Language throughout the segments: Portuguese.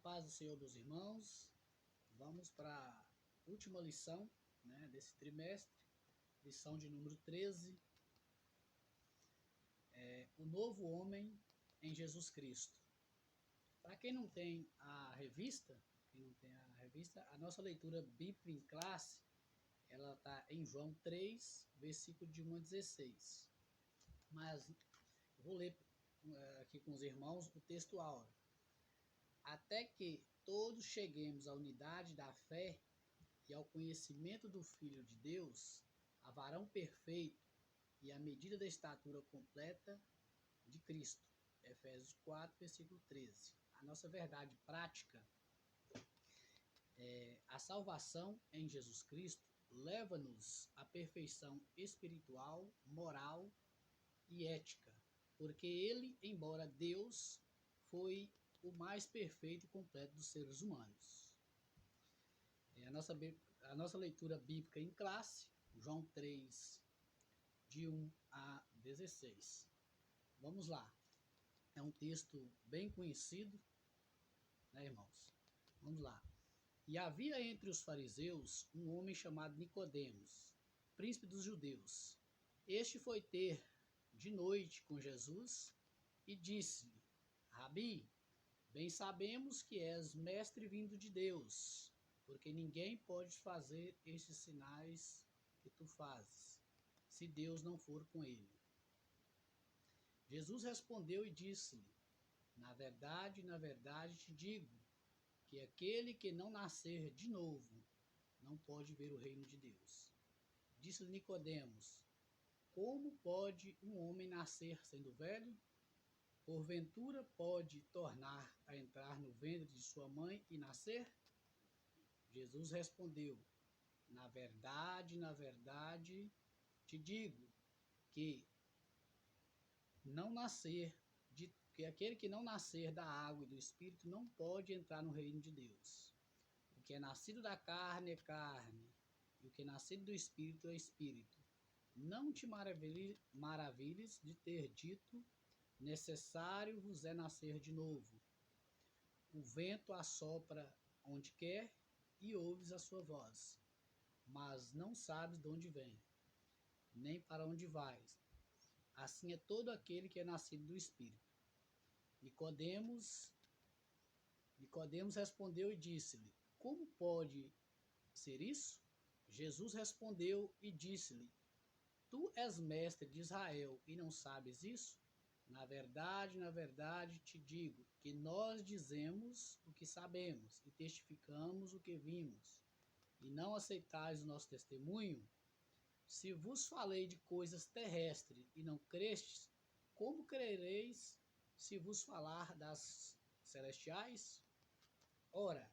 paz do Senhor, meus irmãos. Vamos para a última lição, desse trimestre, lição de número 13, o novo homem em Jesus Cristo. Para quem não tem a revista, a nossa leitura bíblica em classe, ela está em João 3, versículo de 1 a 16. Mas vou ler aqui com os irmãos o texto áureo. Até que todos cheguemos à unidade da fé e ao conhecimento do Filho de Deus, a varão perfeito e à medida da estatura completa de Cristo. Efésios 4, versículo 13. A nossa verdade prática a salvação em Jesus Cristo leva-nos à perfeição espiritual, moral e ética, porque ele, embora Deus, foi o mais perfeito e completo dos seres humanos. A nossa leitura bíblica em classe, João 3, de 1 a 16. Vamos lá. É um texto bem conhecido, irmãos? Vamos lá. E havia entre os fariseus um homem chamado Nicodemos, príncipe dos judeus. Este foi ter de noite com Jesus e disse-lhe: Rabi, bem sabemos que és mestre vindo de Deus, porque ninguém pode fazer estes sinais que tu fazes, se Deus não for com ele. Jesus respondeu e disse-lhe: na verdade, te digo, que aquele que não nascer de novo não pode ver o reino de Deus. Disse-lhe Nicodemos: como pode um homem nascer sendo velho? Porventura pode tornar a entrar no ventre de sua mãe e nascer? Jesus respondeu: na verdade, te digo que aquele que não nascer da água e do Espírito não pode entrar no reino de Deus. O que é nascido da carne é carne, e o que é nascido do Espírito é Espírito. Não te maravilhes de ter dito: necessário vos é nascer de novo. O vento assopra onde quer e ouves a sua voz, mas não sabes de onde vem, nem para onde vais. Assim é todo aquele que é nascido do Espírito. Nicodemos respondeu e disse-lhe: como pode ser isso? Jesus respondeu e disse-lhe: tu és mestre de Israel e não sabes isso? Na verdade te digo que nós dizemos o que sabemos e testificamos o que vimos, e não aceitais o nosso testemunho? Se vos falei de coisas terrestres e não crestes, como crereis se vos falar das celestiais? Ora,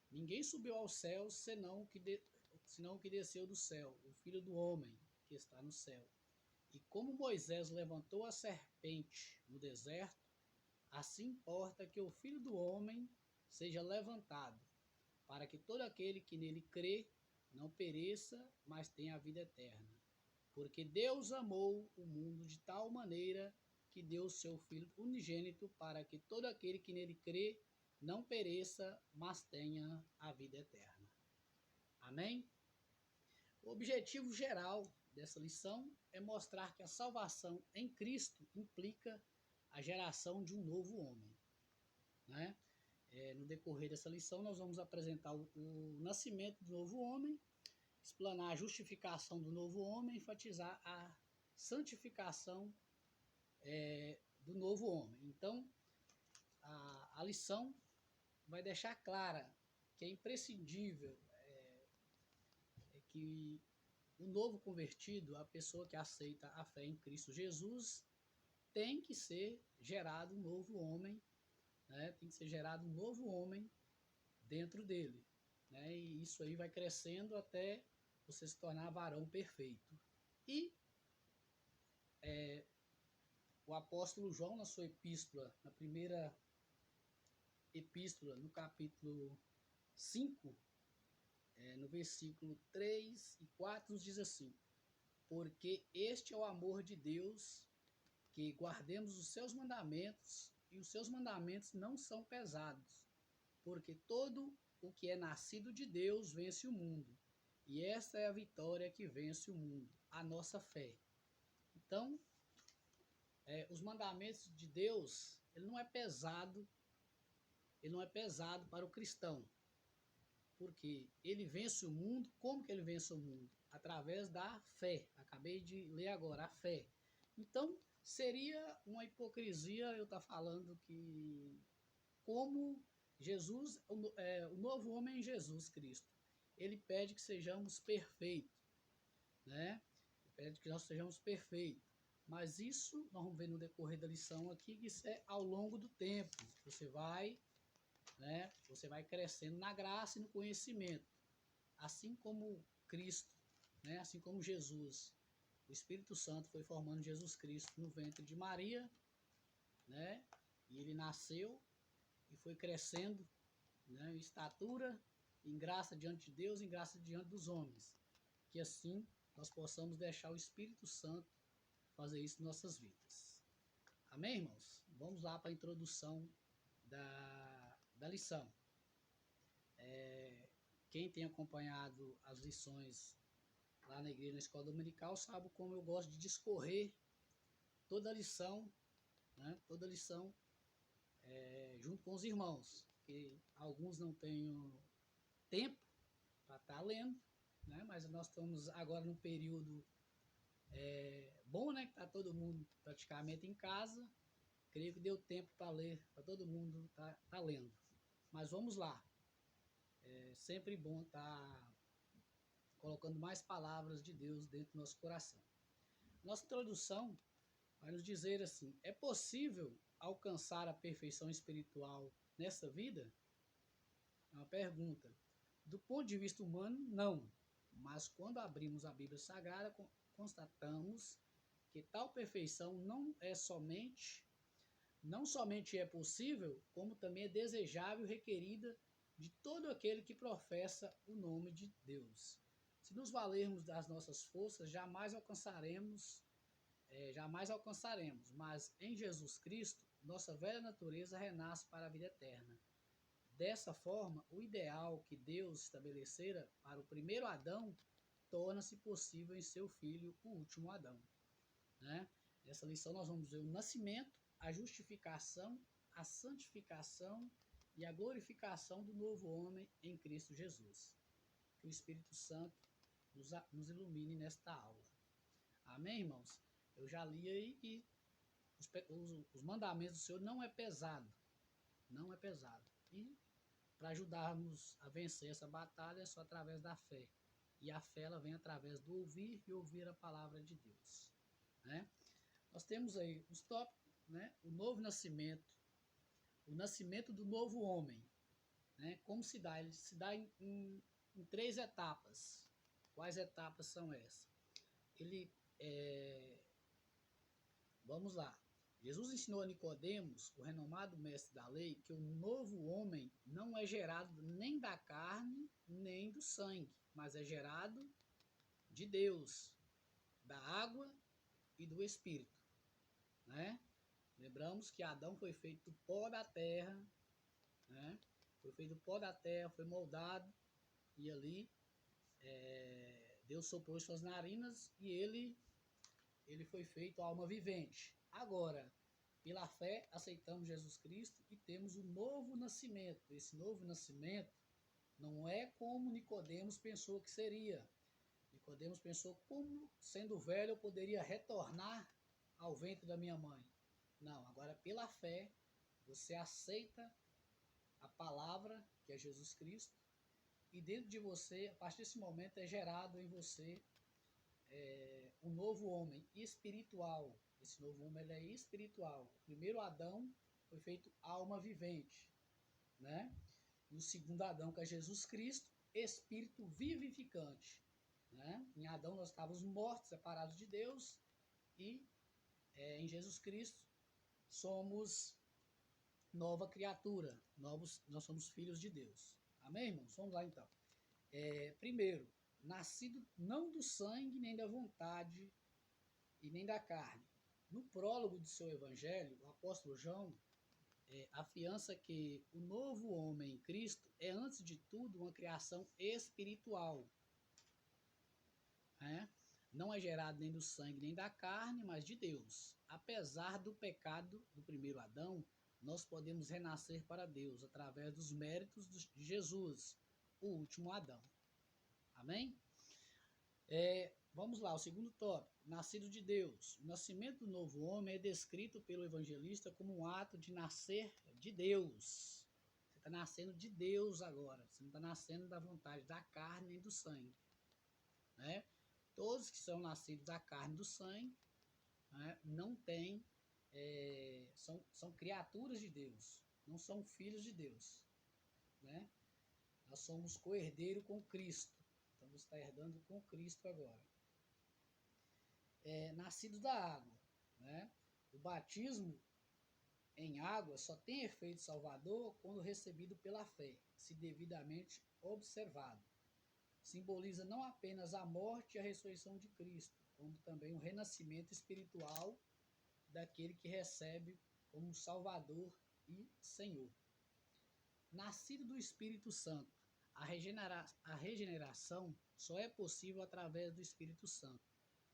ninguém subiu ao céu senão o que desceu do céu, o Filho do Homem que está no céu. E como Moisés levantou a serpente no deserto, assim importa que o Filho do Homem seja levantado, para que todo aquele que nele crê não pereça, mas tenha a vida eterna. Porque Deus amou o mundo de tal maneira que deu o seu Filho unigênito, para que todo aquele que nele crê não pereça, mas tenha a vida eterna. Amém? O objetivo geral dessa lição é mostrar que a salvação em Cristo implica a geração de um novo homem. No decorrer dessa lição, nós vamos apresentar o nascimento do novo homem, explanar a justificação do novo homem, enfatizar a santificação do novo homem. Então, a lição vai deixar clara que é imprescindível que o novo convertido, a pessoa que aceita a fé em Cristo Jesus, tem que ser gerado um novo homem, tem que ser gerado um novo homem dentro dele. E isso aí vai crescendo até você se tornar varão perfeito. E o apóstolo João, na sua epístola, na primeira epístola, no capítulo 5, no versículo 3 e 4, nos diz assim: porque este é o amor de Deus, que guardemos os seus mandamentos, e os seus mandamentos não são pesados, porque todo o que é nascido de Deus vence o mundo. E esta é a vitória que vence o mundo, a nossa fé. Então, os mandamentos de Deus, ele não é pesado para o cristão, porque ele vence o mundo. Como que ele vence o mundo? Através da fé. Acabei de ler agora, a fé. Então, seria uma hipocrisia eu estar falando que como Jesus, o novo homem em Jesus Cristo, ele pede que sejamos perfeitos, né? Ele pede que nós sejamos perfeitos. Mas isso, nós vamos ver no decorrer da lição aqui, que isso é ao longo do tempo. Você vai crescendo na graça e no conhecimento. Assim como Cristo, né? Assim como Jesus, o Espírito Santo foi formando Jesus Cristo no ventre de Maria, né? E ele nasceu e foi crescendo, né? Em estatura, em graça diante de Deus, em graça diante dos homens. Que assim nós possamos deixar o Espírito Santo fazer isso em nossas vidas. Amém, irmãos? Vamos lá para a introdução da lição. Quem tem acompanhado as lições lá na igreja, na escola dominical, sabe como eu gosto de discorrer toda a lição, né? Toda a lição junto com os irmãos, porque alguns não têm tempo para estar lendo, né? Mas nós estamos agora num período bom, né? Que está todo mundo praticamente em casa. Creio que deu tempo para ler, para todo mundo tá lendo. Mas vamos lá. É sempre bom estar colocando mais palavras de Deus dentro do nosso coração. Nossa introdução vai nos dizer assim: é possível alcançar a perfeição espiritual nessa vida? É uma pergunta. Do ponto de vista humano, não. Mas quando abrimos a Bíblia Sagrada, constatamos que tal perfeição não somente é possível, como também é desejável e requerida de todo aquele que professa o nome de Deus. Se nos valermos das nossas forças, jamais alcançaremos, mas em Jesus Cristo, nossa velha natureza renasce para a vida eterna. Dessa forma, o ideal que Deus estabelecera para o primeiro Adão torna-se possível em seu filho, o último Adão. Né? Nessa lição nós vamos ver o nascimento, a justificação, a santificação e a glorificação do novo homem em Cristo Jesus. Que o Espírito Santo nos ilumine nesta aula. Amém, irmãos? Eu já li aí que os mandamentos do Senhor não é pesado. Não é pesado. E para ajudarmos a vencer essa batalha é só através da fé. E a fé ela vem através do ouvir e ouvir a palavra de Deus. Né? Nós temos aí os tópicos, né? O novo nascimento, o nascimento do novo homem. Né? Como se dá? Ele se dá em 3 etapas. Quais etapas são essas? Vamos lá. Jesus ensinou a Nicodemos, o renomado mestre da lei, que o novo homem não é gerado nem da carne, nem do sangue, mas é gerado de Deus, da água e do Espírito. Né? Lembramos que Adão foi feito do pó da terra, né? Foi feito do pó da terra, foi moldado, e ali Deus soprou em suas narinas e ele foi feito alma vivente. Agora, pela fé, aceitamos Jesus Cristo e temos o novo nascimento. Esse novo nascimento não é como Nicodemos pensou que seria. Nicodemos pensou, como sendo velho eu poderia retornar ao ventre da minha mãe? Não, agora pela fé, você aceita a palavra, que é Jesus Cristo, e dentro de você, a partir desse momento, é gerado em você um novo homem espiritual. Esse novo homem ele é espiritual. O primeiro Adão foi feito alma vivente, né? E o segundo Adão, que é Jesus Cristo, espírito vivificante. Né? Em Adão nós estávamos mortos, separados de Deus, e em Jesus Cristo somos nova criatura, nós somos filhos de Deus. Amém, irmãos? Vamos lá então. Primeiro, nascido não do sangue, nem da vontade e nem da carne. No prólogo do seu evangelho, o apóstolo João, afiança que o novo homem em Cristo é, antes de tudo, uma criação espiritual. Né? Não é gerado nem do sangue nem da carne, mas de Deus. Apesar do pecado do primeiro Adão, nós podemos renascer para Deus através dos méritos de Jesus, o último Adão. Amém? Vamos lá, o segundo tópico, nascido de Deus. O nascimento do novo homem é descrito pelo evangelista como um ato de nascer de Deus. Você está nascendo de Deus agora, você não está nascendo da vontade da carne nem do sangue. Né? Todos que são nascidos da carne e do sangue, né, não têm, são criaturas de Deus, não são filhos de Deus. Né? Nós somos co-herdeiro com Cristo, então você está herdando com Cristo agora. Nascidos da água. Né? O batismo em água só tem efeito salvador quando recebido pela fé, se devidamente observado. Simboliza não apenas a morte e a ressurreição de Cristo, como também o renascimento espiritual daquele que recebe como Salvador e Senhor. Nascido do Espírito Santo, a regeneração só é possível através do Espírito Santo,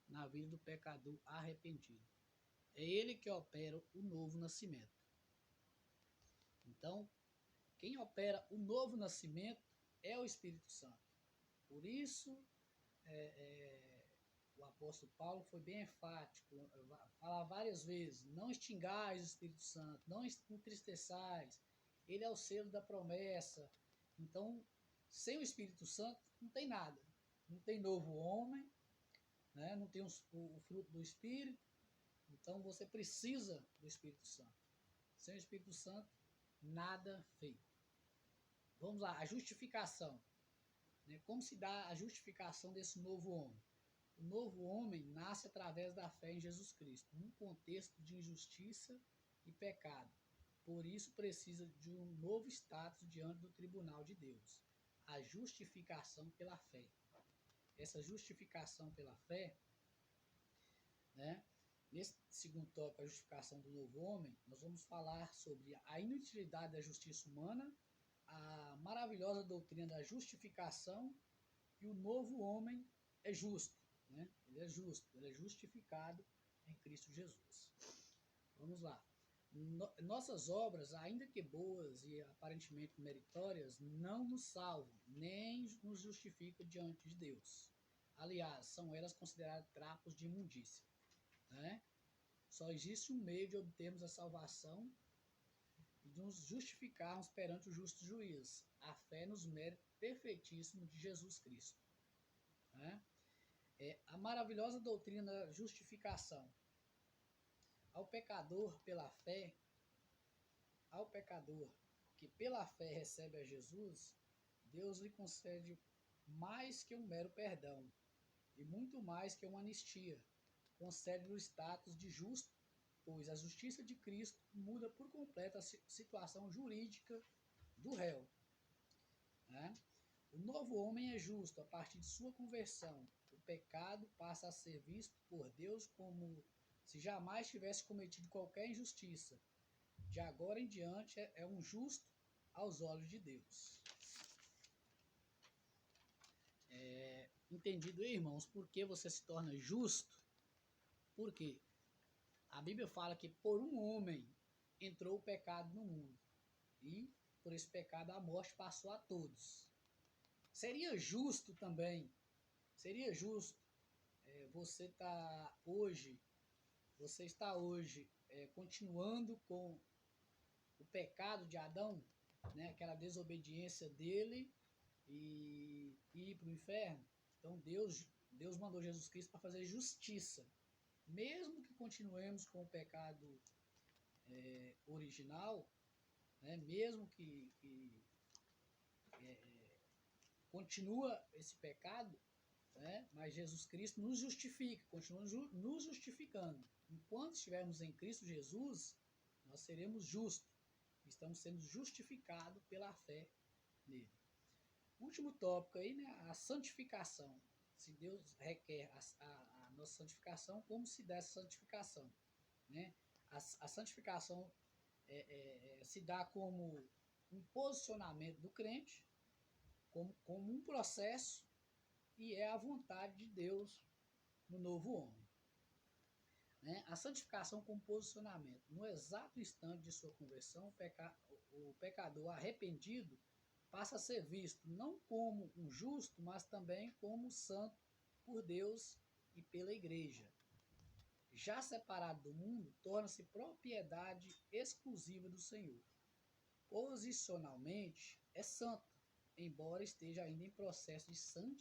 na vida do pecador arrependido. É ele que opera o novo nascimento. Então, quem opera o novo nascimento é o Espírito Santo. Por isso, o apóstolo Paulo foi bem enfático, fala várias vezes, não extingais o Espírito Santo, não entristeçais, ele é o selo da promessa. Então, sem o Espírito Santo, não tem nada. Não tem novo homem, né? Não tem o fruto do Espírito, então você precisa do Espírito Santo. Sem o Espírito Santo, nada feito. Vamos lá, a justificação. Como se dá a justificação desse novo homem? O novo homem nasce através da fé em Jesus Cristo, num contexto de injustiça e pecado. Por isso precisa de um novo status diante do tribunal de Deus, a justificação pela fé. Essa justificação pela fé, né, nesse segundo tópico, a justificação do novo homem, nós vamos falar sobre a inutilidade da justiça humana, a maravilhosa doutrina da justificação, e o novo homem é justo, né? Ele é justo, ele é justificado em Cristo Jesus. Vamos lá. Nossas obras, ainda que boas e aparentemente meritórias, não nos salvam, nem nos justificam diante de Deus. Aliás, são elas consideradas trapos de imundícia. Né? Só existe um meio de obtermos a salvação e de nos justificarmos perante o justo juiz, a fé nos méritos perfeitíssimos de Jesus Cristo. Né? A maravilhosa doutrina da justificação. Ao pecador que pela fé recebe a Jesus, Deus lhe concede mais que um mero perdão, e muito mais que uma anistia. Concede-lhe o status de justo, pois a justiça de Cristo muda por completo a situação jurídica do réu. Né? O novo homem é justo a partir de sua conversão. O pecado passa a ser visto por Deus como se jamais tivesse cometido qualquer injustiça. De agora em diante é um justo aos olhos de Deus. Entendido aí, irmãos, por que você se torna justo? Por quê? A Bíblia fala que por um homem entrou o pecado no mundo, e por esse pecado a morte passou a todos. Seria justo também, você está hoje continuando com o pecado de Adão, né, aquela desobediência dele, e ir para o inferno? Então Deus mandou Jesus Cristo para fazer justiça. Mesmo que continuemos com o pecado original, né, mesmo que continua esse pecado, né, mas Jesus Cristo nos justifica, continua nos justificando. Enquanto estivermos em Cristo Jesus, nós seremos justos. Estamos sendo justificados pela fé nele. Último tópico aí, né, a santificação. Se Deus requer a nossa santificação, como se dá essa santificação? Né? A santificação se dá como um posicionamento do crente, como um processo, e é a vontade de Deus no novo homem. Né? A santificação como posicionamento. No exato instante de sua conversão, o pecador arrependido passa a ser visto não como um justo, mas também como santo por Deus e pela igreja. Já separado do mundo, torna-se propriedade exclusiva do Senhor. Posicionalmente, é santo, embora esteja ainda em processo de santificação.